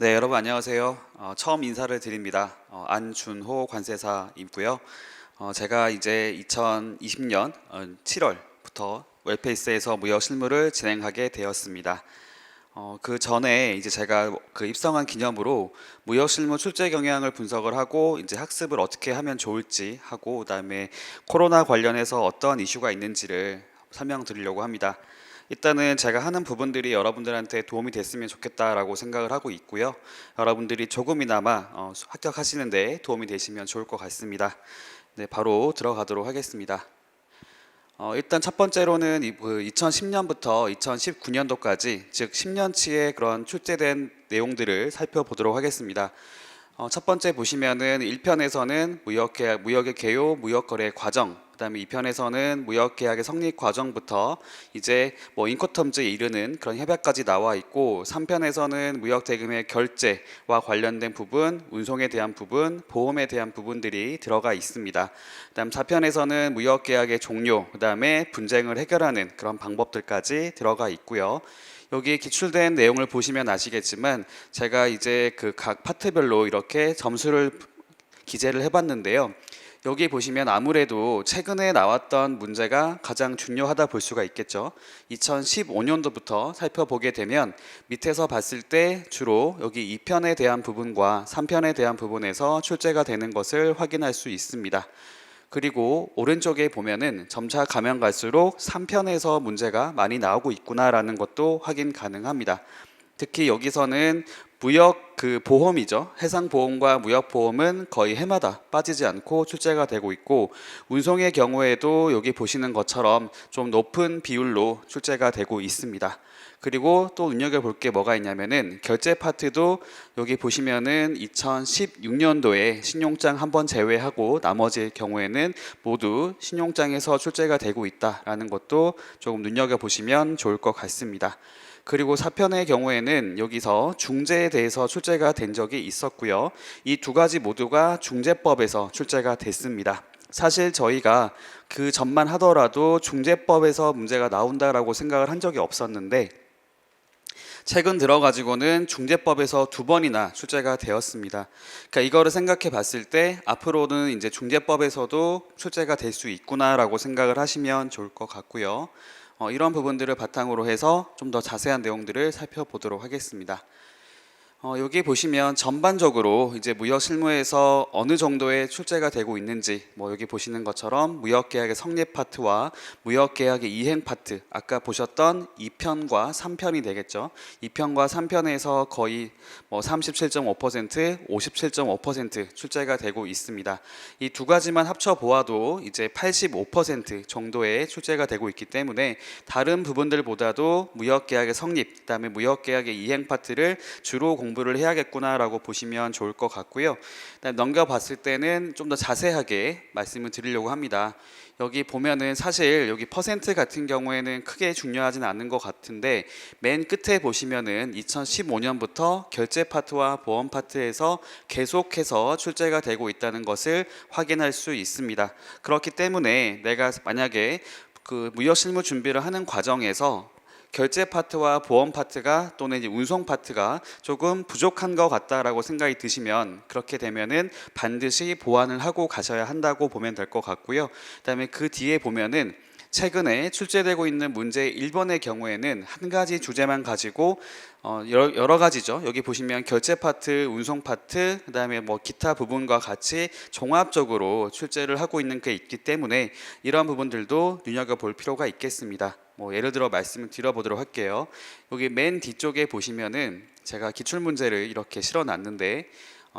네, 여러분 안녕하세요. 처음 인사를 드립니다. 안준호 관세사이고요. 제가 이제 2020년 7월부터 웰페이스에서 무역 실무를 진행하게 되었습니다. 그 전에 이제 제가 그 입성한 기념으로 무역 실무 출제 경향을 분석을 하고 이제 학습을 어떻게 하면 좋을지 하고 그다음에 코로나 관련해서 어떤 이슈가 있는지를 설명드리려고 합니다. 일단은 제가 하는 부분들이 여러분들한테 도움이 됐으면 좋겠다라고 생각을 하고 있고요. 여러분들이 조금이나마 합격하시는데 도움이 되시면 좋을 것 같습니다. 네, 바로 들어가도록 하겠습니다. 일단 첫 번째로는 2010년부터 2019년도까지 즉 10년치의 그런 출제된 내용들을 살펴보도록 하겠습니다. 첫 번째 보시면은 1편에서는 무역계약, 무역의 개요, 무역거래 과정, 그다음에 2편에서는 무역계약의 성립 과정부터 이제 뭐 인코텀즈에 이르는 그런 협약까지 나와 있고 3편에서는 무역대금의 결제와 관련된 부분, 운송에 대한 부분, 보험에 대한 부분들이 들어가 있습니다. 그다음 4편에서는 무역계약의 종료, 그다음에 분쟁을 해결하는 그런 방법들까지 들어가 있고요. 여기 기출된 내용을 보시면 아시겠지만 제가 이제 그 각 파트별로 이렇게 점수를 기재를 해봤는데요. 여기 보시면 아무래도 최근에 나왔던 문제가 가장 중요하다 볼 수가 있겠죠. 2015년도부터 살펴보게 되면 밑에서 봤을 때 주로 여기 2편에 대한 부분과 3편에 대한 부분에서 출제가 되는 것을 확인할 수 있습니다. 그리고 오른쪽에 보면은 점차 가면 갈수록 3편에서 문제가 많이 나오고 있구나라는 것도 확인 가능합니다. 특히 여기서는 무역 그 보험이죠. 해상보험과 무역보험은 거의 해마다 빠지지 않고 출제가 되고 있고 운송의 경우에도 여기 보시는 것처럼 좀 높은 비율로 출제가 되고 있습니다. 그리고 또 눈여겨볼 게 뭐가 있냐면은 결제 파트도 여기 보시면은 2016년도에 신용장 한 번 제외하고 나머지 경우에는 모두 신용장에서 출제가 되고 있다라는 것도 조금 눈여겨보시면 좋을 것 같습니다. 그리고 4편의 경우에는 여기서 중재에 대해서 출제가 된 적이 있었고요. 이 두 가지 모두가 중재법에서 출제가 됐습니다. 사실 저희가 그 전만 하더라도 중재법에서 문제가 나온다라고 생각을 한 적이 없었는데 최근 들어가지고는 중재법에서 2번이나 출제가 되었습니다. 그러니까 이거를 생각해 봤을 때 앞으로는 이제 중재법에서도 출제가 될 수 있구나라고 생각을 하시면 좋을 것 같고요. 이런 부분들을 바탕으로 해서 좀 더 자세한 내용들을 살펴보도록 하겠습니다. 여기 보시면 전반적으로 이제 무역 실무에서 어느 정도의 출제가 되고 있는지 뭐 여기 보시는 것처럼 무역계약의 성립 파트와 무역계약의 이행 파트 아까 보셨던 2편과 3편이 되겠죠. 2편과 3편에서 거의 뭐 37.5%, 57.5% 출제가 되고 있습니다. 이 두 가지만 합쳐 보아도 이제 85% 정도의 출제가 되고 있기 때문에 다른 부분들보다도 무역계약의 성립, 그다음에 무역계약의 이행 파트를 주로 공부를 해야겠구나라고 보시면 좋을 것 같고요. 넘겨봤을 때는 좀 더 자세하게 말씀을 드리려고 합니다. 여기 보면은 사실 여기 퍼센트 같은 경우에는 크게 중요하진 않은 것 같은데 맨 끝에 보시면은 2015년부터 결제 파트와 보험 파트에서 계속해서 출제가 되고 있다는 것을 확인할 수 있습니다. 그렇기 때문에 내가 만약에 그 무역 실무 준비를 하는 과정에서 결제 파트와 보험 파트가 또는 이제 운송 파트가 조금 부족한 것 같다라고 생각이 드시면 그렇게 되면은 반드시 보완을 하고 가셔야 한다고 보면 될 것 같고요. 그다음에 그 뒤에 보면은 최근에 출제되고 있는 문제 1번의 경우에는 한 가지 주제만 가지고 여러 가지죠. 여기 보시면 결제 파트, 운송 파트, 그다음에 뭐 기타 부분과 같이 종합적으로 출제를 하고 있는 게 있기 때문에 이러한 부분들도 눈여겨볼 필요가 있겠습니다. 뭐 예를 들어 말씀을 드려보도록 할게요. 여기 맨 뒤쪽에 보시면은 제가 기출문제를 이렇게 실어놨는데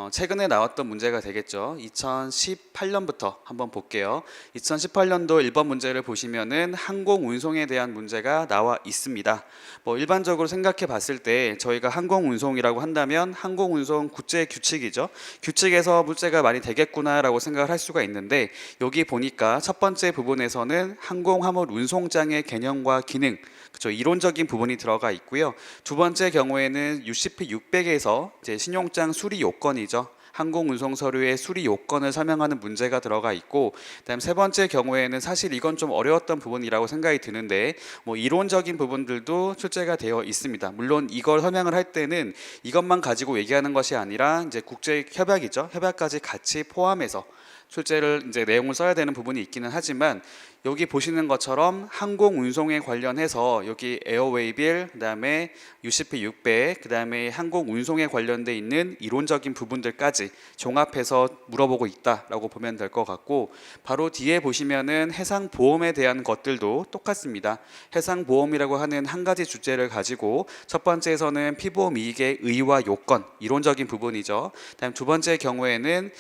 최근에 나왔던 문제가 되겠죠. 2018년부터 한번 볼게요. 2018년도 1번 문제를 보시면은 항공운송에 대한 문제가 나와 있습니다. 뭐 일반적으로 생각해 봤을 때 저희가 항공운송이라고 한다면 항공운송 국제 규칙이죠. 규칙에서 문제가 많이 되겠구나라고 생각을 할 수가 있는데 여기 보니까 첫 번째 부분에서는 항공화물 운송장의 개념과 기능, 그렇죠. 이론적인 부분이 들어가 있고요. 두 번째 경우에는 UCP 600에서 이제 신용장 수리 요건이죠. 항공운송 서류의 수리 요건을 설명하는 문제가 들어가 있고, 그다음 세 번째 경우에는 사실 이건 좀 어려웠던 부분이라고 생각이 드는데 뭐 이론적인 부분들도 출제가 되어 있습니다. 물론 이걸 설명을 할 때는 이것만 가지고 얘기하는 것이 아니라 이제 국제 협약이죠. 협약까지 같이 포함해서 출제를 이제 내용을 써야 되는 부분이 있기는 하지만, 여기 보시는 것처럼 항공 운송에 관련해서 여기 에어웨이빌, 그다음에 UCP 600, 그다음에 항공 운송에 관련돼 있는 이론적인 부분들까지 종합해서 물어보고 있다라고 보면 될 것 같고, 바로 뒤에 보시면은 해상 보험에 대한 것들도 똑같습니다. 해상 보험이라고 하는 한 가지 주제를 가지고 첫 번째에서는 피보험 이익의 의의와 요건, 이론적인 부분이죠. 다음 두 번째 경우에는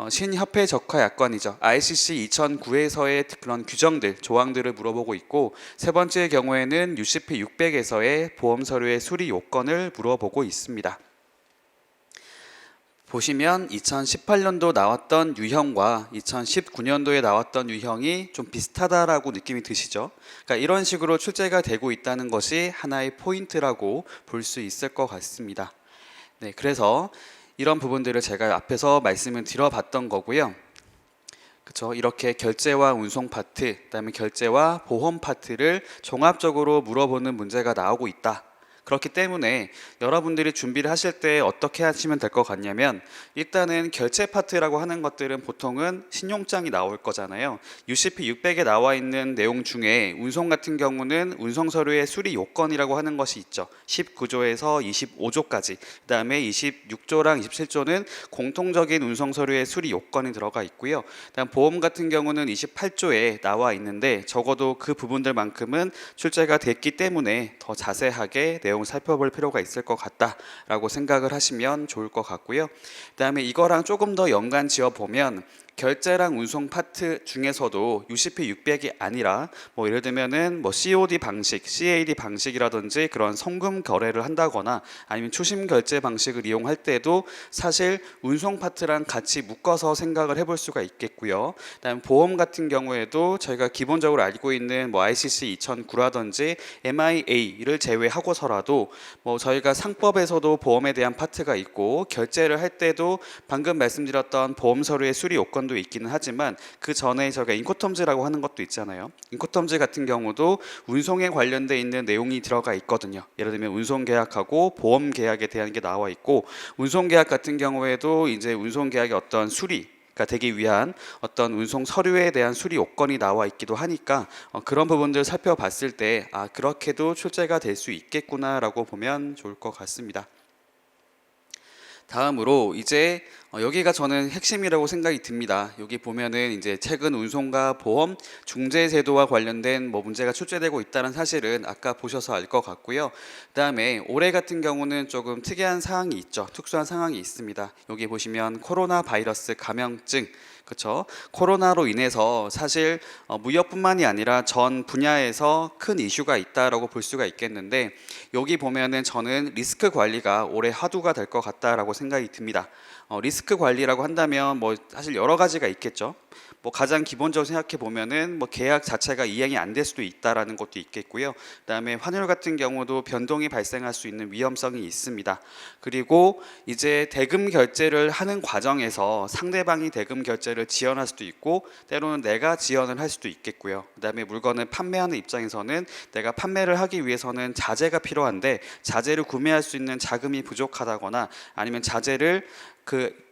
신협회 적화 약관이죠. ICC 2009에서의 그런 규정들, 조항들을 물어보고 있고, 세 번째 경우에는 UCP 600에서의 보험 서류의 수리 요건을 물어보고 있습니다. 보시면 2018년도 나왔던 유형과 2019년도에 나왔던 유형이 좀 비슷하다라고 느낌이 드시죠? 그러니까 이런 식으로 출제가 되고 있다는 것이 하나의 포인트라고 볼 수 있을 것 같습니다. 네, 그래서 이런 부분들을 제가 앞에서 말씀을 드려봤던 거고요. 그렇죠? 이렇게 결제와 운송 파트, 그다음에 결제와 보험 파트를 종합적으로 물어보는 문제가 나오고 있다. 그렇기 때문에 여러분들이 준비를 하실 때 어떻게 하시면 될 것 같냐면, 일단은 결제 파트라고 하는 것들은 보통은 신용장이 나올 거잖아요. UCP 600에 나와 있는 내용 중에 운송 같은 경우는 운송 서류의 수리 요건이라고 하는 것이 있죠. 19조에서 25조까지. 그다음에 26조랑 27조는 공통적인 운송 서류의 수리 요건이 들어가 있고요. 그다음 보험 같은 경우는 28조에 나와 있는데 적어도 그 부분들만큼은 출제가 됐기 때문에 더 자세하게 내용을 살펴볼 필요가 있을 것 같다라고 생각을 하시면 좋을 것 같고요. 그다음에 이거랑 조금 더 연관 지어 보면, 결제랑 운송 파트 중에서도 UCP 600이 아니라 뭐 예를 들면은 뭐 COD 방식, CAD 방식이라든지 그런 송금 거래를 한다거나 아니면 추심 결제 방식을 이용할 때도 사실 운송 파트랑 같이 묶어서 생각을 해볼 수가 있겠고요. 그다음 보험 같은 경우에도 저희가 기본적으로 알고 있는 뭐 ICC 2009라든지 MIA를 제외하고서라도 뭐 저희가 상법에서도 보험에 대한 파트가 있고, 결제를 할 때도 방금 말씀드렸던 보험 서류의 수리 요건도 있기는 하지만 그 전에 저희가 인코텀즈라고 하는 것도 있잖아요. 인코텀즈 같은 경우도 운송에 관련돼 있는 내용이 들어가 있거든요. 예를 들면 운송 계약하고 보험 계약에 대한 게 나와 있고, 운송 계약 같은 경우에도 이제 운송 계약의 어떤 수리가 되기 위한 어떤 운송 서류에 대한 수리 요건이 나와 있기도 하니까 그런 부분들을 살펴봤을 때 그렇게도 출제가 될 수 있겠구나라고 보면 좋을 것 같습니다. 다음으로 이제 여기가 저는 핵심이라고 생각이 듭니다. 여기 보면은 이제 최근 운송과 보험 중재 제도와 관련된 뭐 문제가 출제되고 있다는 사실은 아까 보셔서 알 것 같고요. 그다음에 올해 같은 경우는 조금 특이한 사항이 있죠. 특수한 상황이 있습니다. 여기 보시면 코로나 바이러스 감염증, 그렇죠? 코로나로 인해서 사실 무역뿐만이 아니라 전 분야에서 큰 이슈가 있다라고 볼 수가 있겠는데, 여기 보면은 저는 리스크 관리가 올해 화두가 될 것 같다라고 생각이 듭니다. 리스크 관리라고 한다면 뭐 사실 여러 가지가 있겠죠. 뭐 가장 기본적으로 생각해 보면은 뭐 계약 자체가 이행이 안 될 수도 있다라는 것도 있겠고요. 그다음에 환율 같은 경우도 변동이 발생할 수 있는 위험성이 있습니다. 그리고 이제 대금 결제를 하는 과정에서 상대방이 대금 결제를 지연할 수도 있고, 때로는 내가 지연을 할 수도 있겠고요. 그다음에 물건을 판매하는 입장에서는 내가 판매를 하기 위해서는 자재가 필요한데 자재를 구매할 수 있는 자금이 부족하다거나 아니면 자재를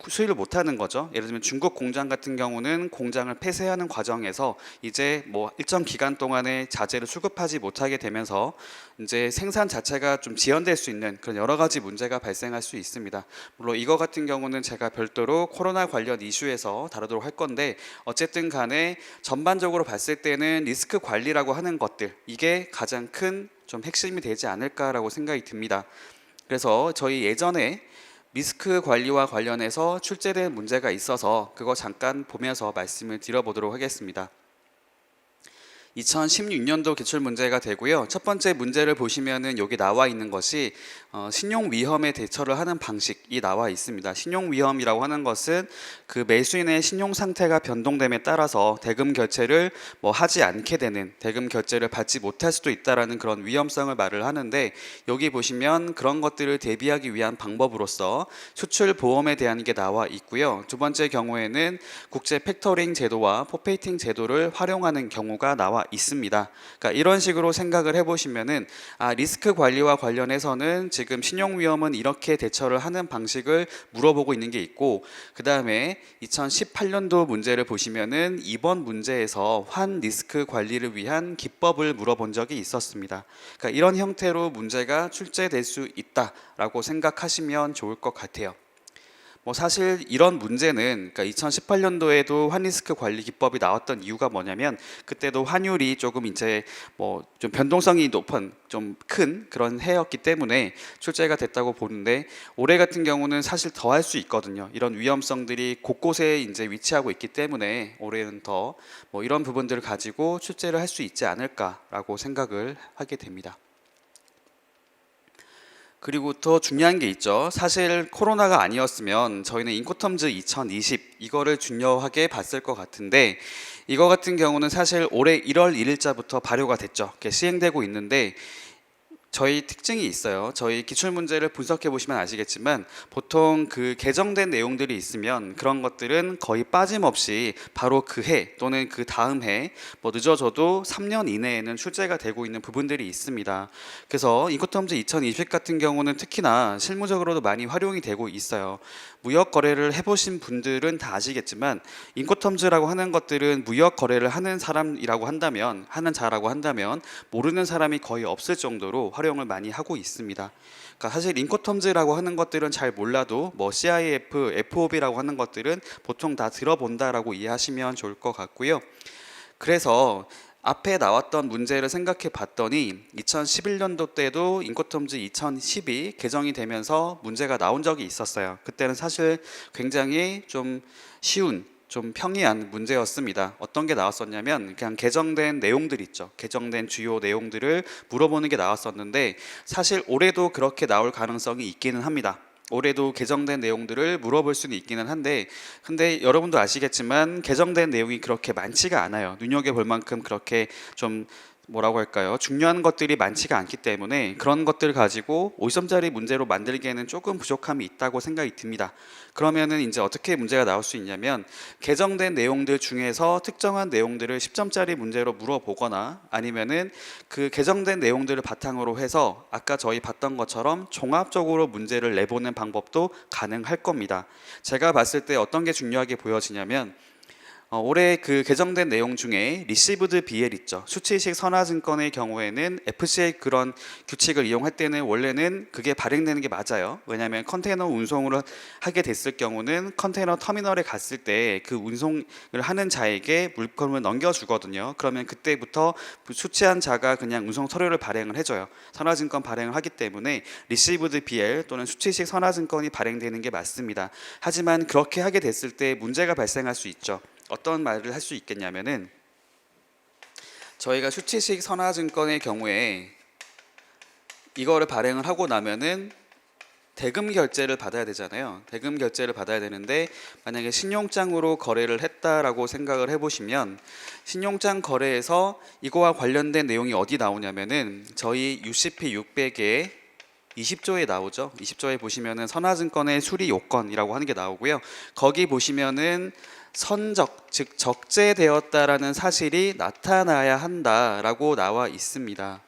수입을 못하는 거죠. 예를 들면 중국 공장 같은 경우는 공장을 폐쇄하는 과정에서 이제 뭐 일정 기간 동안에 자재를 수급하지 못하게 되면서 이제 생산 자체가 좀 지연될 수 있는 그런 여러 가지 문제가 발생할 수 있습니다. 물론 이거 같은 경우는 제가 별도로 코로나 관련 이슈에서 다루도록 할 건데, 어쨌든 간에 전반적으로 봤을 때는 리스크 관리라고 하는 것들, 이게 가장 큰 좀 핵심이 되지 않을까라고 생각이 듭니다. 그래서 저희 예전에 리스크 관리와 관련해서 출제된 문제가 있어서 그거 잠깐 보면서 말씀을 드려보도록 하겠습니다. 2016년도 기출 문제가 되고요. 첫 번째 문제를 보시면은 여기 나와 있는 것이 신용 위험에 대처를 하는 방식이 나와 있습니다. 신용 위험이라고 하는 것은 그 매수인의 신용 상태가 변동됨에 따라서 대금 결제를 하지 않게 되는, 대금 결제를 받지 못할 수도 있다라는 그런 위험성을 말을 하는데, 여기 보시면 그런 것들을 대비하기 위한 방법으로서 수출 보험에 대한 게 나와 있고요. 두 번째 경우에는 국제 팩터링 제도와 포페이팅 제도를 활용하는 경우가 나와 있습니다. 그러니까 이런 식으로 생각을 해보시면은 리스크 관리와 관련해서는 지금 신용 위험은 이렇게 대처를 하는 방식을 물어보고 있는 게 있고, 그 다음에 2018년도 문제를 보시면은 이번 문제에서 환 리스크 관리를 위한 기법을 물어본 적이 있었습니다. 그러니까 이런 형태로 문제가 출제될 수 있다라고 생각하시면 좋을 것 같아요. 사실 이런 문제는, 그러니까 2018년도에도 환리스크 관리 기법이 나왔던 이유가 뭐냐면, 그때도 환율이 조금 이제 좀 변동성이 높은, 좀 큰 그런 해였기 때문에 출제가 됐다고 보는데, 올해 같은 경우는 사실 더 할 수 있거든요. 이런 위험성들이 곳곳에 이제 위치하고 있기 때문에 올해는 더 이런 부분들을 가지고 출제를 할 수 있지 않을까라고 생각을 하게 됩니다. 그리고 더 중요한 게 있죠. 사실 코로나가 아니었으면 저희는 인코텀즈 2020 이거를 중요하게 봤을 것 같은데, 이거 같은 경우는 사실 올해 1월 1일자부터 발효가 됐죠. 시행되고 있는데, 저희 특징이 있어요. 저희 기출문제를 분석해 보시면 아시겠지만, 보통 그 개정된 내용들이 있으면 그런 것들은 거의 빠짐없이 바로 그 해 또는 그 다음 해, 늦어져도 3년 이내에는 출제가 되고 있는 부분들이 있습니다. 그래서 인코텀즈 2020 같은 경우는 특히나 실무적으로도 많이 활용이 되고 있어요. 무역 거래를 해보신 분들은 다 아시겠지만, 인코텀즈라고 하는 것들은 무역 거래를 하는 사람이라고 한다면, 하는 자라고 한다면 모르는 사람이 거의 없을 정도로 활용을 많이 하고 있습니다. 그러니까 사실 인코텀즈라고 하는 것들은 잘 몰라도 CIF, FOB라고 하는 것들은 보통 다 들어본다라고 이해하시면 좋을 것 같고요. 그래서 앞에 나왔던 문제를 생각해 봤더니 2011년도 때도 인코텀즈 2010이 개정이 되면서 문제가 나온 적이 있었어요. 그때는 사실 굉장히 좀 쉬운, 좀 평이한 문제였습니다. 어떤 게 나왔었냐면 그냥 개정된 내용들 있죠. 개정된 주요 내용들을 물어보는 게 나왔었는데, 사실 올해도 그렇게 나올 가능성이 있기는 합니다. 올해도 개정된 내용들을 물어볼 수는 있기는 한데, 근데 여러분도 아시겠지만 개정된 내용이 그렇게 많지가 않아요. 눈여겨볼 만큼 그렇게 좀 뭐라고 할까요? 중요한 것들이 많지가 않기 때문에 그런 것들을 가지고 50점짜리 문제로 만들기에는 조금 부족함이 있다고 생각이 듭니다. 그러면은 이제 어떻게 문제가 나올 수 있냐면, 개정된 내용들 중에서 특정한 내용들을 10점짜리 문제로 물어보거나, 아니면은 그 개정된 내용들을 바탕으로 해서 아까 저희 봤던 것처럼 종합적으로 문제를 내보는 방법도 가능할 겁니다. 제가 봤을 때 어떤 게 중요하게 보여지냐면, 올해 그 개정된 내용 중에 리시브드 BL 있죠. 수치식 선화증권의 경우에는 FCA 그런 규칙을 이용할 때는 원래는 그게 발행되는 게 맞아요. 왜냐하면 컨테이너 운송을 하게 됐을 경우는 컨테이너 터미널에 갔을 때 그 운송을 하는 자에게 물건을 넘겨주거든요. 그러면 그때부터 수취한 자가 그냥 운송 서류를 발행을 해줘요. 선화증권 발행을 하기 때문에 리시브드 BL 또는 수치식 선화증권이 발행되는 게 맞습니다. 하지만 그렇게 하게 됐을 때 문제가 발생할 수 있죠. 어떤 말을 할 수 있겠냐면은, 저희가 수치식 선화증권의 경우에 이거를 발행을 하고 나면은 대금 결제를 받아야 되잖아요. 대금 결제를 받아야 되는데, 만약에 신용장으로 거래를 했다라고 생각을 해보시면, 신용장 거래에서 이거와 관련된 내용이 어디 나오냐면은 저희 UCP 600에 20조에 나오죠. 20조에 보시면은 선화증권의 수리 요건이라고 하는 게 나오고요. 거기 보시면은 선적, 즉 적재되었다라는 사실이 나타나야 한다라고 나와 있습니다.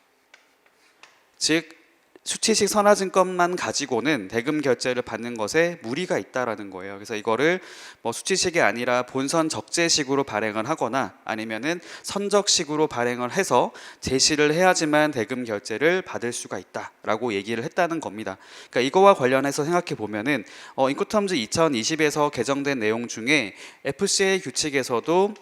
즉 수치식 선화증권만 가지고는 대금 결제를 받는 것에 무리가 있다라는 거예요. 그래서 이거를 수치식이 아니라 본선 적재식으로 발행을 하거나, 아니면은 선적식으로 발행을 해서 제시를 해야지만 대금 결제를 받을 수가 있다라고 얘기를 했다는 겁니다. 그러니까 이거와 관련해서 생각해 보면은 인코텀즈 2020에서 개정된 내용 중에 FCA 규칙에서도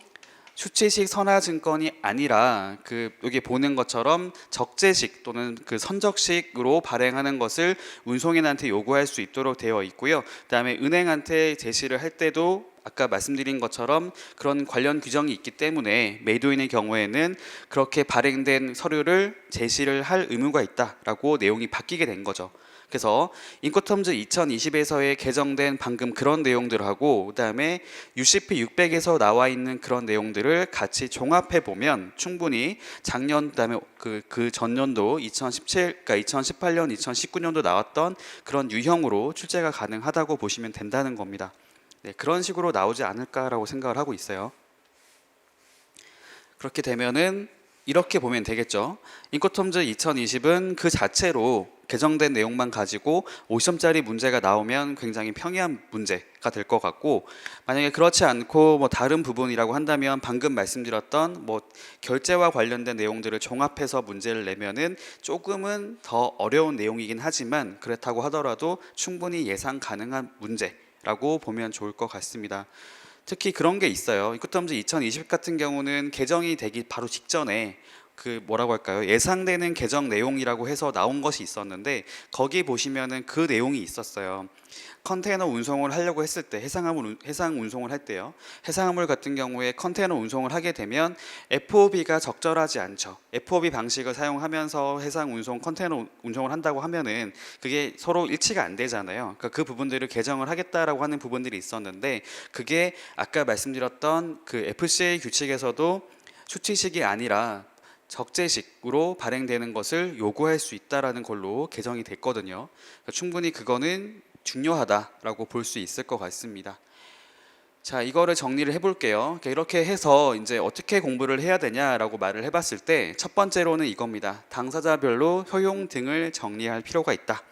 수치식 선화증권이 아니라 여기 보는 것처럼 적재식 또는 선적식으로 발행하는 것을 운송인한테 요구할 수 있도록 되어 있고요. 그다음에 은행한테 제시를 할 때도 아까 말씀드린 것처럼 그런 관련 규정이 있기 때문에 매도인의 경우에는 그렇게 발행된 서류를 제시를 할 의무가 있다라고 내용이 바뀌게 된 거죠. 그래서 인코텀즈 2020에서의 개정된 방금 그런 내용들하고 그다음에 UCP 600에서 나와 있는 그런 내용들을 같이 종합해 보면 충분히 작년 그다음에 그 전년도 2017, 그러니까 2018년, 2019년도 나왔던 그런 유형으로 출제가 가능하다고 보시면 된다는 겁니다. 네, 그런 식으로 나오지 않을까라고 생각을 하고 있어요. 그렇게 되면은 이렇게 보면 되겠죠. 인코텀즈 2020은 그 자체로 개정된 내용만 가지고 50점짜리 문제가 나오면 굉장히 평이한 문제가 될 것 같고, 만약에 그렇지 않고 다른 부분이라고 한다면 방금 말씀드렸던 결제와 관련된 내용들을 종합해서 문제를 내면은 조금은 더 어려운 내용이긴 하지만 그렇다고 하더라도 충분히 예상 가능한 문제라고 보면 좋을 것 같습니다. 특히 그런 게 있어요. 인코텀즈 2020 같은 경우는 개정이 되기 바로 직전에 뭐라고 할까요? 예상되는 개정 내용이라고 해서 나온 것이 있었는데 거기 보시면은 그 내용이 있었어요. 컨테이너 운송을 하려고 했을 때 해상 운송을 할 때요. 해상화물 같은 경우에 컨테이너 운송을 하게 되면 FOB가 적절하지 않죠. FOB 방식을 사용하면서 해상 운송, 컨테이너 운송을 한다고 하면은 그게 서로 일치가 안 되잖아요. 그러니까 그 부분들을 개정을 하겠다라고 하는 부분들이 있었는데 그게 아까 말씀드렸던 그 FCA 규칙에서도 수치식이 아니라 적재식으로 발행되는 것을 요구할 수 있다라는 걸로 개정이 됐거든요. 그러니까 충분히 그거는 중요하다라고 볼 수 있을 것 같습니다. 자, 이거를 정리를 해볼게요. 이렇게 해서 이제 어떻게 공부를 해야 되냐라고 말을 해봤을 때 첫 번째로는 이겁니다. 당사자별로 효용 등을 정리할 필요가 있다.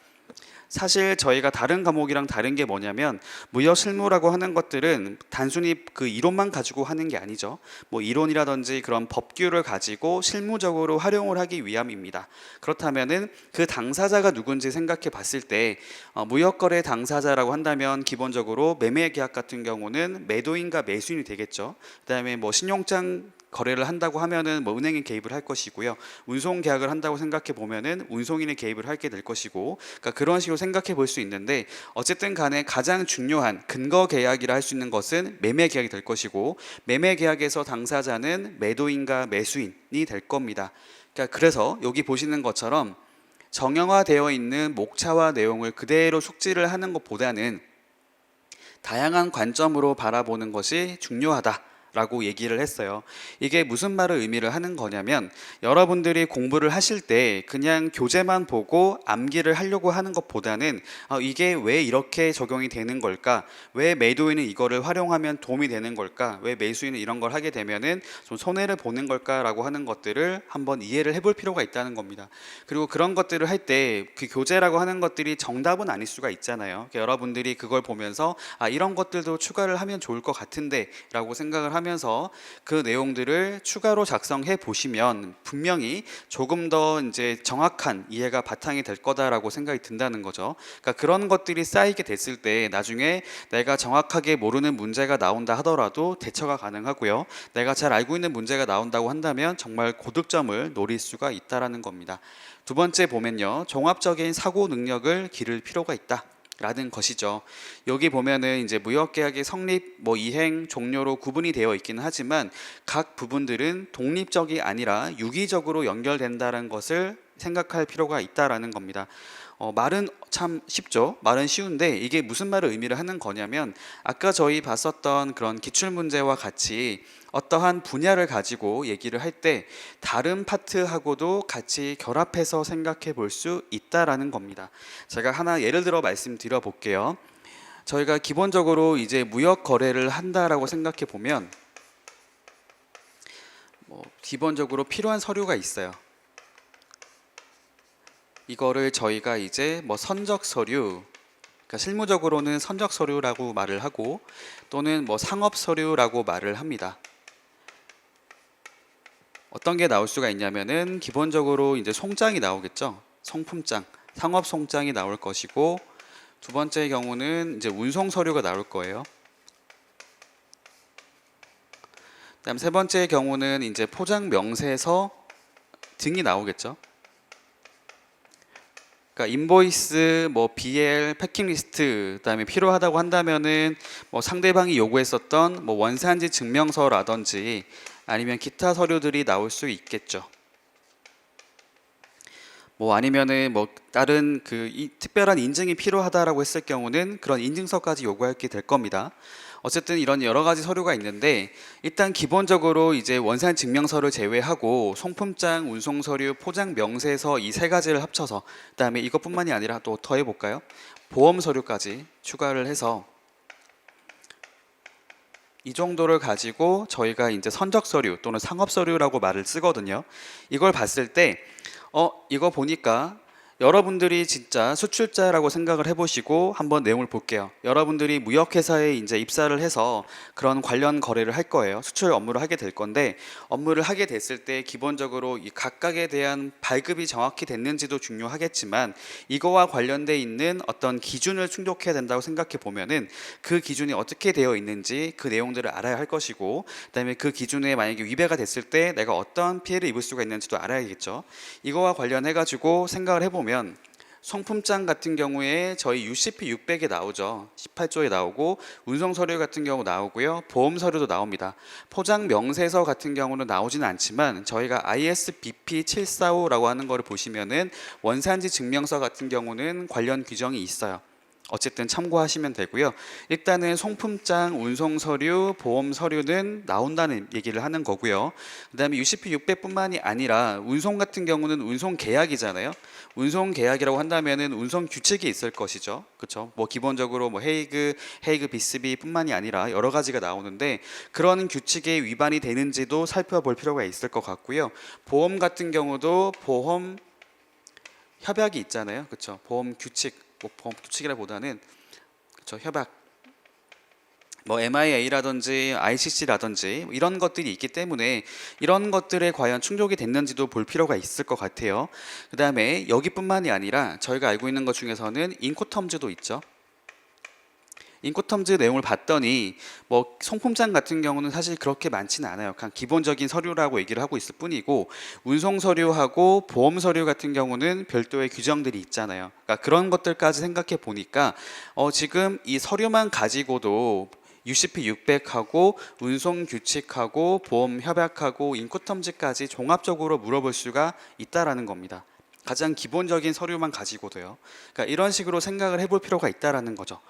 사실 저희가 다른 과목이랑 다른 게 뭐냐면 무역실무라고 하는 것들은 단순히 그 이론만 가지고 하는 게 아니죠. 이론이라든지 그런 법규를 가지고 실무적으로 활용을 하기 위함입니다. 그렇다면은 그 당사자가 누군지 생각해 봤을 때 무역거래 당사자라고 한다면 기본적으로 매매계약 같은 경우는 매도인과 매수인이 되겠죠. 그다음에 신용장 거래를 한다고 하면은 은행이 개입을 할 것이고요. 운송 계약을 한다고 생각해 보면은 운송인이 개입을 하게 될 것이고, 그러니까 그런 식으로 생각해 볼 수 있는데 어쨌든 간에 가장 중요한 근거 계약이라 할 수 있는 것은 매매 계약이 될 것이고, 매매 계약에서 당사자는 매도인과 매수인이 될 겁니다. 그러니까 그래서 여기 보시는 것처럼 정형화되어 있는 목차와 내용을 그대로 숙지를 하는 것보다는 다양한 관점으로 바라보는 것이 중요하다 라고 얘기를 했어요. 이게 무슨 말을 의미를 하는 거냐면 여러분들이 공부를 하실 때 그냥 교재만 보고 암기를 하려고 하는 것보다는 이게 왜 이렇게 적용이 되는 걸까? 왜 매도인은 이거를 활용하면 도움이 되는 걸까? 왜 매수인은 이런 걸 하게 되면은 좀 손해를 보는 걸까라고 하는 것들을 한번 이해를 해볼 필요가 있다는 겁니다. 그리고 그런 것들을 할 때 그 교재라고 하는 것들이 정답은 아닐 수가 있잖아요. 여러분들이 그걸 보면서 이런 것들도 추가를 하면 좋을 것 같은데 라고 생각을 하면서 그 내용들을 추가로 작성해 보시면 분명히 조금 더 이제 정확한 이해가 바탕이 될 거다라고 생각이 든다는 거죠. 그러니까 그런 것들이 쌓이게 됐을 때 나중에 내가 정확하게 모르는 문제가 나온다 하더라도 대처가 가능하고요. 내가 잘 알고 있는 문제가 나온다고 한다면 정말 고득점을 노릴 수가 있다라는 겁니다. 두 번째 보면요. 종합적인 사고 능력을 기를 필요가 있다. 라는 것이죠. 여기 보면은 이제 무역계약의 성립, 이행, 종료로 구분이 되어 있기는 하지만 각 부분들은 독립적이 아니라 유기적으로 연결된다는 것을 생각할 필요가 있다라는 겁니다. 말은 참 쉽죠. 말은 쉬운데 이게 무슨 말을 의미를 하는 거냐면 아까 저희 봤었던 그런 기출문제와 같이 어떠한 분야를 가지고 얘기를 할 때 다른 파트하고도 같이 결합해서 생각해 볼 수 있다라는 겁니다. 제가 하나 예를 들어 말씀드려 볼게요. 저희가 기본적으로 이제 무역 거래를 한다라고 생각해 보면 기본적으로 필요한 서류가 있어요. 이거를 저희가 이제 선적 서류, 그러니까 실무적으로는 선적 서류라고 말을 하고 또는 상업 서류라고 말을 합니다. 어떤 게 나올 수가 있냐면은 기본적으로 이제 송장이 나오겠죠. 성품장, 상업 송장이 나올 것이고 두 번째 경우는 이제 운송 서류가 나올 거예요. 그다음 세 번째 경우는 이제 포장 명세서 등이 나오겠죠. 그러니까 인보이스, 뭐 BL, 패킹리스트, 그다음에 필요하다고 한다면은 뭐 상대방이 요구했었던 뭐 원산지 증명서라든지 아니면 기타 서류들이 나올 수 있겠죠. 뭐 아니면은 뭐 다른 특별한 인증이 필요하다라고 했을 경우는 그런 인증서까지 요구하게 될 겁니다. 어쨌든 이런 여러 가지 서류가 있는데 일단 기본적으로 이제 원산 증명서를 제외하고 송품장, 운송 서류, 포장 명세서 이 세 가지를 합쳐서 그다음에 이것뿐만이 아니라 또 더해 볼까요? 보험 서류까지 추가를 해서 이 정도를 가지고 저희가 이제 선적 서류 또는 상업 서류라고 말을 쓰거든요. 이걸 봤을 때 이거 보니까 여러분들이 진짜 수출자라고 생각을 해보시고 한번 내용을 볼게요. 여러분들이 무역회사에 이제 입사를 해서 그런 관련 거래를 할 거예요. 수출 업무를 하게 될 건데 업무를 하게 됐을 때 기본적으로 이 각각에 대한 발급이 정확히 됐는지도 중요하겠지만 이거와 관련돼 있는 어떤 기준을 충족해야 된다고 생각해 보면은 그 기준이 어떻게 되어 있는지 그 내용들을 알아야 할 것이고 그다음에 그 기준에 만약에 위배가 됐을 때 내가 어떤 피해를 입을 수가 있는지도 알아야겠죠. 이거와 관련해 가지고 생각을 해보면 성품장 같은 경우에 저희 UCP 600에 나오죠. 18조에 나오고 운송 서류 같은 경우 나오고요. 보험 서류도 나옵니다. 포장 명세서 같은 경우는 나오지는 않지만 저희가 ISBP 745라고 하는 거를 보시면은 원산지 증명서 같은 경우는 관련 규정이 있어요. 어쨌든 참고하시면 되고요. 일단은 송품장, 운송 서류, 보험 서류는 나온다는 얘기를 하는 거고요. 그다음에 UCP 600뿐만이 아니라 운송 같은 경우는 운송 계약이잖아요. 운송 계약이라고 한다면은 운송 규칙이 있을 것이죠. 그렇죠? 뭐 기본적으로 뭐 헤이그 비스비뿐만이 아니라 여러 가지가 나오는데 그런 규칙에 위반이 되는지도 살펴볼 필요가 있을 것 같고요. 보험 같은 경우도 보험 협약이 있잖아요. 그렇죠? 보험 규칙 뭐 보험 규칙이라보다는 그렇죠, 협약 뭐 MIA라든지 ICC라든지 이런 것들이 있기 때문에 이런 것들에 과연 충족이 됐는지도 볼 필요가 있을 것 같아요. 그 다음에 여기뿐만이 아니라 저희가 알고 있는 것 중에서는 인코텀즈도 있죠. 인코텀즈 내용을 봤더니 뭐 송품장 같은 경우는 사실 그렇게 많지는 않아요. 그냥 기본적인 서류라고 얘기를 하고 있을 뿐이고 운송 서류하고 보험 서류 같은 경우는 별도의 규정들이 있잖아요. 그러니까 그런 것들까지 생각해 보니까 지금 이 서류만 가지고도 UCP 600하고 운송 규칙하고 보험 협약하고 인코텀즈까지 종합적으로 물어볼 수가 있다라는 겁니다. 가장 기본적인 서류만 가지고도요. 그러니까 이런 식으로 생각을 해볼 필요가 있다라는 거죠.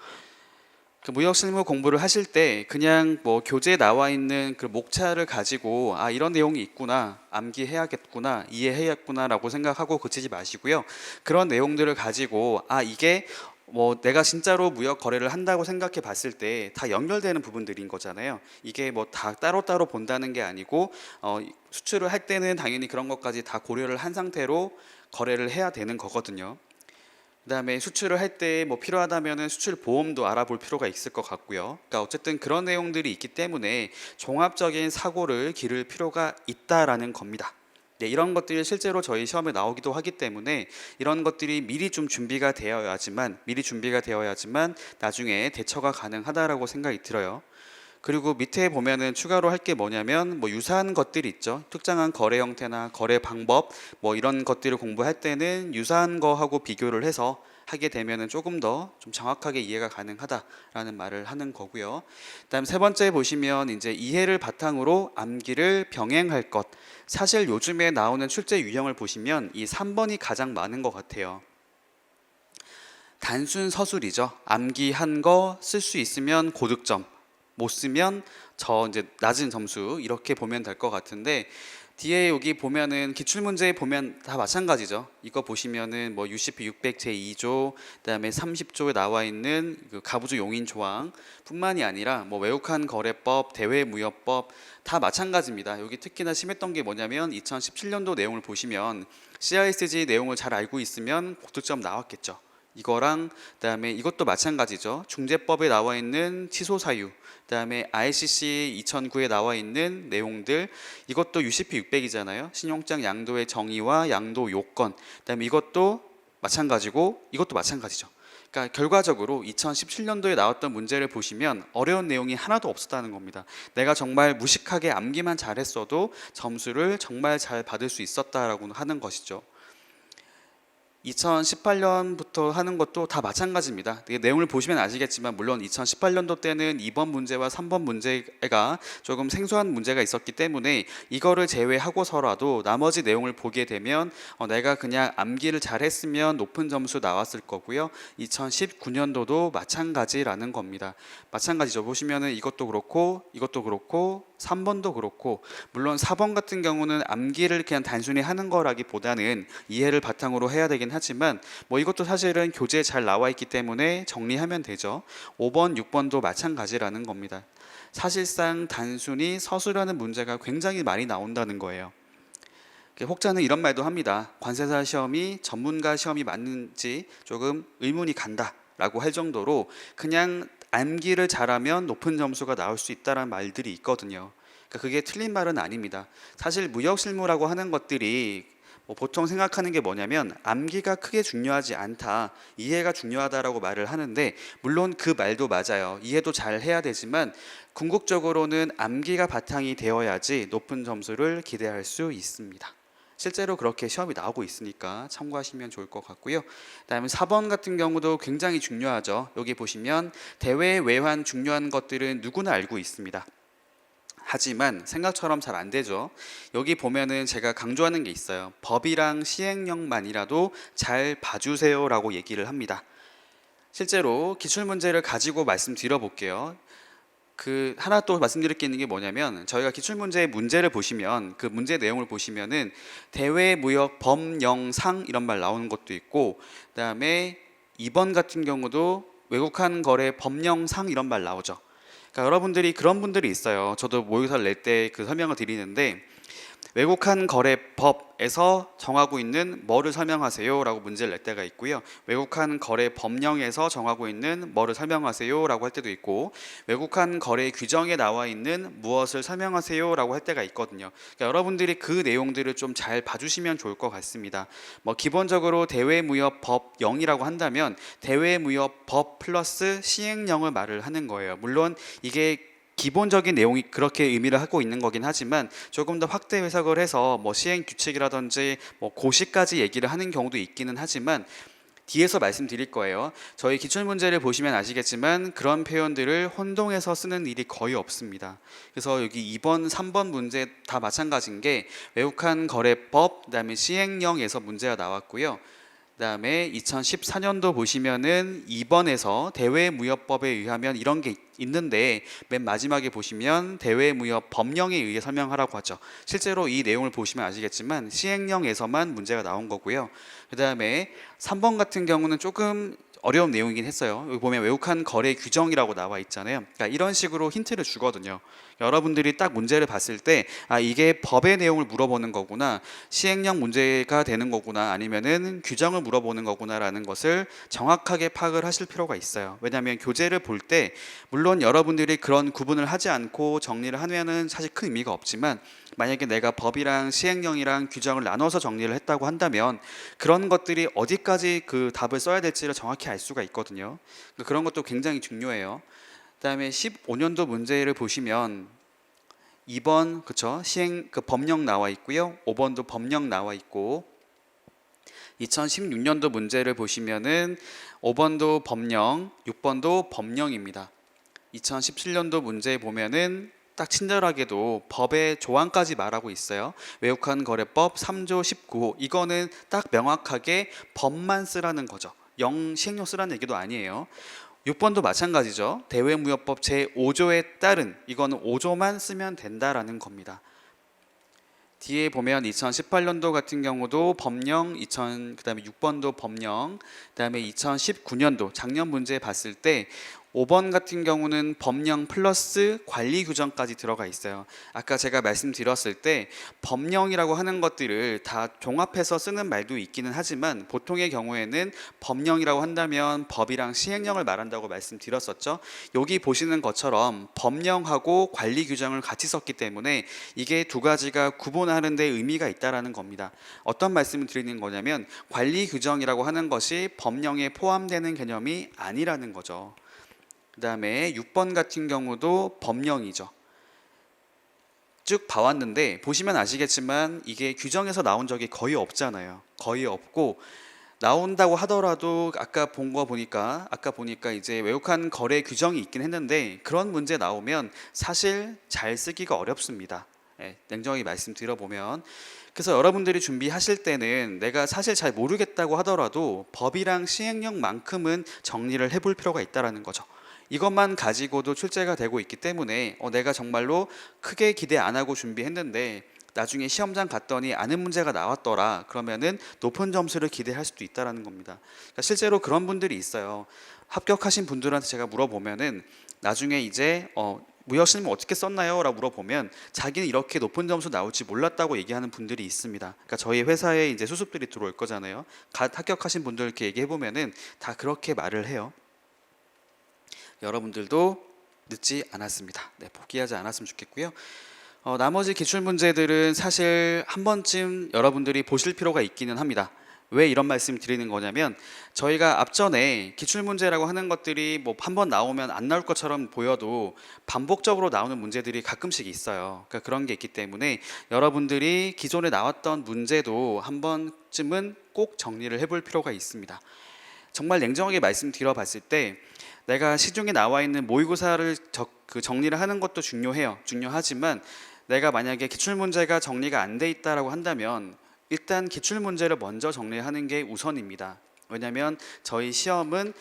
그 무역 실무 공부를 하실 때 그냥 뭐 교재에 나와 있는 그 목차를 가지고 이런 내용이 있구나, 암기해야겠구나, 이해해야겠구나라고 생각하고 그치지 마시고요. 그런 내용들을 가지고 이게 뭐 내가 진짜로 무역 거래를 한다고 생각해 봤을 때 다 연결되는 부분들인 거잖아요. 이게 뭐 다 따로따로 본다는 게 아니고 수출을 할 때는 당연히 그런 것까지 다 고려를 한 상태로 거래를 해야 되는 거거든요. 그다음에 수출을 할 때 뭐 필요하다면은 수출 보험도 알아볼 필요가 있을 것 같고요. 그러니까 어쨌든 그런 내용들이 있기 때문에 종합적인 사고를 기를 필요가 있다라는 겁니다. 네, 이런 것들이 실제로 저희 시험에 나오기도 하기 때문에 이런 것들이 미리 준비가 되어야지만 나중에 대처가 가능하다라고 생각이 들어요. 그리고 밑에 보면은 추가로 할 게 뭐냐면 뭐 유사한 것들이 있죠. 특정한 거래 형태나 거래 방법 뭐 이런 것들을 공부할 때는 유사한 거하고 비교를 해서 하게 되면은 조금 더 좀 정확하게 이해가 가능하다라는 말을 하는 거고요. 그다음 세 번째 보시면 이제 이해를 바탕으로 암기를 병행할 것. 사실 요즘에 나오는 출제 유형을 보시면 이 3번이 가장 많은 것 같아요. 단순 서술이죠. 암기한 거 쓸 수 있으면 고득점. 못 쓰면 이제 낮은 점수 이렇게 보면 될 것 같은데 뒤에 여기 보면은 기출문제 보면 다 마찬가지죠. 이거 보시면은 뭐 UCP 600 제2조 그다음에 30조에 나와 있는 그 가부주 용인 조항 뿐만이 아니라 뭐 외국한 거래법, 대외무역법 다 마찬가지입니다. 여기 특히나 심했던 게 뭐냐면 2017년도 내용을 보시면 CISG 내용을 잘 알고 있으면 고득점 나왔겠죠. 이거랑 그다음에 이것도 마찬가지죠. 중재법에 나와 있는 취소 사유, 그다음에 ICC 2009에 나와 있는 내용들, 이것도 UCP 600이잖아요. 신용장 양도의 정의와 양도 요건, 그다음에 이것도 마찬가지고 이것도 마찬가지죠. 그러니까 결과적으로 2017년도에 나왔던 문제를 보시면 어려운 내용이 하나도 없었다는 겁니다. 내가 정말 무식하게 암기만 잘했어도 점수를 정말 잘 받을 수 있었다라고 하는 것이죠. 2018년부터 하는 것도 다 마찬가지입니다. 내용을 보시면 아시겠지만 물론 2018년도 때는 2번 문제와 3번 문제가 조금 생소한 문제가 있었기 때문에 이거를 제외하고서라도 나머지 내용을 보게 되면 내가 그냥 암기를 잘했으면 높은 점수 나왔을 거고요. 2019년도도 마찬가지라는 겁니다. 마찬가지죠. 보시면은 이것도 그렇고 3번도 그렇고, 물론 4번 같은 경우는 암기를 그냥 단순히 하는 거라기보다는 이해를 바탕으로 해야 되긴 하지만 이것도 사실은 교재에 잘 나와 있기 때문에 정리하면 되죠. 5번, 6번도 마찬가지라는 겁니다. 사실상 단순히 서술하는 문제가 굉장히 많이 나온다는 거예요. 혹자는 이런 말도 합니다. 관세사 시험이 전문가 시험이 맞는지 조금 의문이 간다 라고 할 정도로 그냥 암기를 잘하면 높은 점수가 나올 수 있다는 말들이 있거든요. 그러니까 그게 틀린 말은 아닙니다. 사실 무역 실무라고 하는 것들이 보통 생각하는 게 뭐냐면 암기가 크게 중요하지 않다, 이해가 중요하다라고 말을 하는데, 물론 그 말도 맞아요. 이해도 잘 해야 되지만 궁극적으로는 암기가 바탕이 되어야지 높은 점수를 기대할 수 있습니다. 실제로 그렇게 시험이 나오고 있으니까 참고하시면 좋을 것 같고요. 그다음에 4번 같은 경우도 굉장히 중요하죠. 여기 보시면 대외 외환 중요한 것들은 누구나 알고 있습니다. 하지만 생각처럼 잘 안 되죠. 여기 보면은 제가 강조하는 게 있어요. 법이랑 시행령만이라도 잘 봐주세요라고 얘기를 합니다. 실제로 기출문제를 가지고 말씀드려 볼게요. 하나 또 말씀드릴 게 있는 게 뭐냐면, 저희가 기출문제의 문제를 보시면 그 문제 내용을 보시면은 대외무역 범영상 이런 말 나오는 것도 있고, 그다음에 2번 같은 경우도 외국한 거래 법령상 이런 말 나오죠. 그러니까 여러분들이 그런 분들이 있어요. 저도 모의고사를 낼 때 그 설명을 드리는데, 외국한 거래법에서 정하고 있는 뭐를 설명하세요 라고 문제를 낼 때가 있고요. 외국한 거래 법령에서 정하고 있는 뭐를 설명하세요 라고 할 때도 있고, 외국한 거래 규정에 나와 있는 무엇을 설명하세요 라고 할 때가 있거든요. 그러니까 여러분들이 그 내용들을 좀 잘 봐주시면 좋을 것 같습니다. 기본적으로 대외무역법령이라고 한다면 대외무역법 플러스 시행령을 말을 하는 거예요. 물론 이게 기본적인 내용이 그렇게 의미를 하고 있는 거긴 하지만 조금 더 확대 해석을 해서 시행 규칙이라든지 고시까지 얘기를 하는 경우도 있기는 하지만 뒤에서 말씀드릴 거예요. 저희 기출문제를 보시면 아시겠지만 그런 표현들을 혼동해서 쓰는 일이 거의 없습니다. 그래서 여기 2번, 3번 문제 다 마찬가지인 게 외국한 거래법, 그다음에 시행령에서 문제가 나왔고요. 그다음에 2014년도 보시면은 2번에서 대외무역법에 의하면 이런 게 있는데, 맨 마지막에 보시면 대외무역 법령에 의해 설명하라고 하죠. 실제로 이 내용을 보시면 아시겠지만 시행령에서만 문제가 나온 거고요. 그다음에 3번 같은 경우는 조금 어려운 내용이긴 했어요. 여기 보면 외국한 거래 규정이라고 나와 있잖아요. 그러니까 이런 식으로 힌트를 주거든요. 여러분들이 딱 문제를 봤을 때 이게 법의 내용을 물어보는 거구나, 시행령 문제가 되는 거구나, 아니면은 규정을 물어보는 거구나라는 것을 정확하게 파악을 하실 필요가 있어요. 왜냐하면 교재를 볼 때 물론 여러분들이 그런 구분을 하지 않고 정리를 하면은 사실 큰 의미가 없지만, 만약에 내가 법이랑 시행령이랑 규정을 나눠서 정리를 했다고 한다면 그런 것들이 어디까지 그 답을 써야 될지를 정확히 알 수가 있거든요. 그런 것도 굉장히 중요해요. 그다음에 15년도 문제를 보시면 2번 그쵸, 시행 법령 나와 있고요. 5번도 법령 나와 있고, 2016년도 문제를 보시면은 5번도 법령, 6번도 법령입니다. 2017년도 문제 보면은 딱 친절하게도 법의 조항까지 말하고 있어요. 외국한 거래법 3조 19호, 이거는 딱 명확하게 법만 쓰라는 거죠. 시행령 쓰라는 얘기도 아니에요. 6번도 마찬가지죠. 대외무역법 제5조에 따른, 이거는 5조만 쓰면 된다라는 겁니다. 뒤에 보면 2018년도 같은 경우도 법령, 그다음에 6번도 법령, 그다음에 2019년도 작년 문제 봤을 때 5번 같은 경우는 법령 플러스 관리 규정까지 들어가 있어요. 아까 제가 말씀드렸을 때 법령이라고 하는 것들을 다 종합해서 쓰는 말도 있기는 하지만 보통의 경우에는 법령이라고 한다면 법이랑 시행령을 말한다고 말씀드렸었죠. 여기 보시는 것처럼 법령하고 관리 규정을 같이 썼기 때문에 이게 두 가지가 구분하는 데 의미가 있다라는 겁니다. 어떤 말씀을 드리는 거냐면 관리 규정이라고 하는 것이 법령에 포함되는 개념이 아니라는 거죠. 그 다음에 6번 같은 경우도 법령이죠. 쭉 봐왔는데 보시면 아시겠지만 이게 규정에서 나온 적이 거의 없잖아요. 거의 없고 나온다고 하더라도 아까 보니까 이제 외국한 거래 규정이 있긴 했는데 그런 문제 나오면 사실 잘 쓰기가 어렵습니다. 냉정히 말씀드려보면. 그래서 여러분들이 준비하실 때는 내가 사실 잘 모르겠다고 하더라도 법이랑 시행령만큼은 정리를 해볼 필요가 있다는 거죠. 이것만 가지고도 출제가 되고 있기 때문에 내가 정말로 크게 기대 안 하고 준비했는데 나중에 시험장 갔더니 아는 문제가 나왔더라. 그러면은 높은 점수를 기대할 수도 있다는 겁니다. 그러니까 실제로 그런 분들이 있어요. 합격하신 분들한테 제가 물어보면은 나중에 이제 무역실무 어떻게 썼나요? 라고 물어보면 자기는 이렇게 높은 점수 나올지 몰랐다고 얘기하는 분들이 있습니다. 그러니까 저희 회사에 이제 수습들이 들어올 거잖아요. 합격하신 분들 이렇게 얘기해 보면은 다 그렇게 말을 해요. 여러분들도 늦지 않았습니다. 포기하지 않았으면 좋겠고요. 나머지 기출 문제들은 사실 한 번쯤 여러분들이 보실 필요가 있기는 합니다. 왜 이런 말씀 드리는 거냐면 저희가 앞전에 기출 문제라고 하는 것들이 뭐 한 번 나오면 안 나올 것처럼 보여도 반복적으로 나오는 문제들이 가끔씩 있어요. 그러니까 그런 게 있기 때문에 여러분들이 기존에 나왔던 문제도 한 번쯤은 꼭 정리를 해볼 필요가 있습니다. 정말 냉정하게 말씀드려 봤을 때 내가 시중에 나와 있는 모의고사를 정리를 하는 것도 중요하지만 내가 만약에 기출문제가 정리가 안 돼 있다라고 한다면 일단 기출문제를 먼저 정리하는 게 우선입니다. 왜냐하면 저희 시험은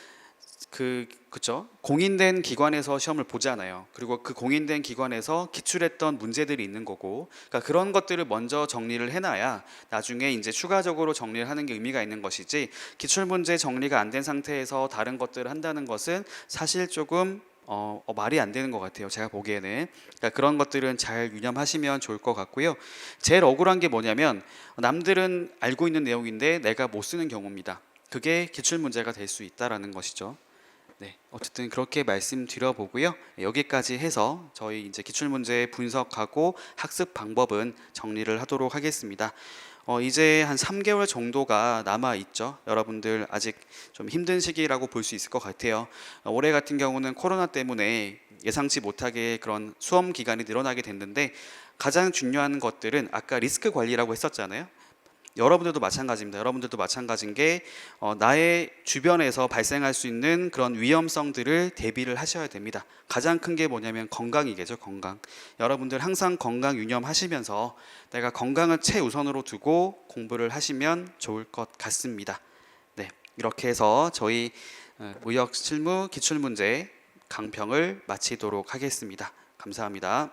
공인된 기관에서 시험을 보잖아요. 그리고 그 공인된 기관에서 기출했던 문제들이 있는 거고, 그러니까 그런 것들을 먼저 정리를 해놔야 나중에 이제 추가적으로 정리를 하는 게 의미가 있는 것이지, 기출 문제 정리가 안 된 상태에서 다른 것들을 한다는 것은 사실 조금 말이 안 되는 것 같아요. 제가 보기에는. 그러니까 그런 것들은 잘 유념하시면 좋을 것 같고요. 제일 억울한 게 뭐냐면 남들은 알고 있는 내용인데 내가 못 쓰는 경우입니다. 그게 기출 문제가 될 수 있다라는 것이죠. 어쨌든 그렇게 말씀드려보고요. 여기까지 해서 저희 이제 기출문제 분석하고 학습 방법은 정리를 하도록 하겠습니다. 이제 한 3개월 정도가 남아 있죠. 여러분들 아직 좀 힘든 시기라고 볼 수 있을 것 같아요. 올해 같은 경우는 코로나 때문에 예상치 못하게 그런 수험 기간이 늘어나게 됐는데 가장 중요한 것들은 아까 리스크 관리라고 했었잖아요. 여러분들도 마찬가지입니다. 여러분들도 마찬가지인 게 나의 주변에서 발생할 수 있는 그런 위험성들을 대비를 하셔야 됩니다. 가장 큰 게 뭐냐면 건강이겠죠. 건강. 여러분들 항상 건강 유념하시면서 내가 건강을 최우선으로 두고 공부를 하시면 좋을 것 같습니다. 이렇게 해서 저희 무역 실무 기출문제 강평을 마치도록 하겠습니다. 감사합니다.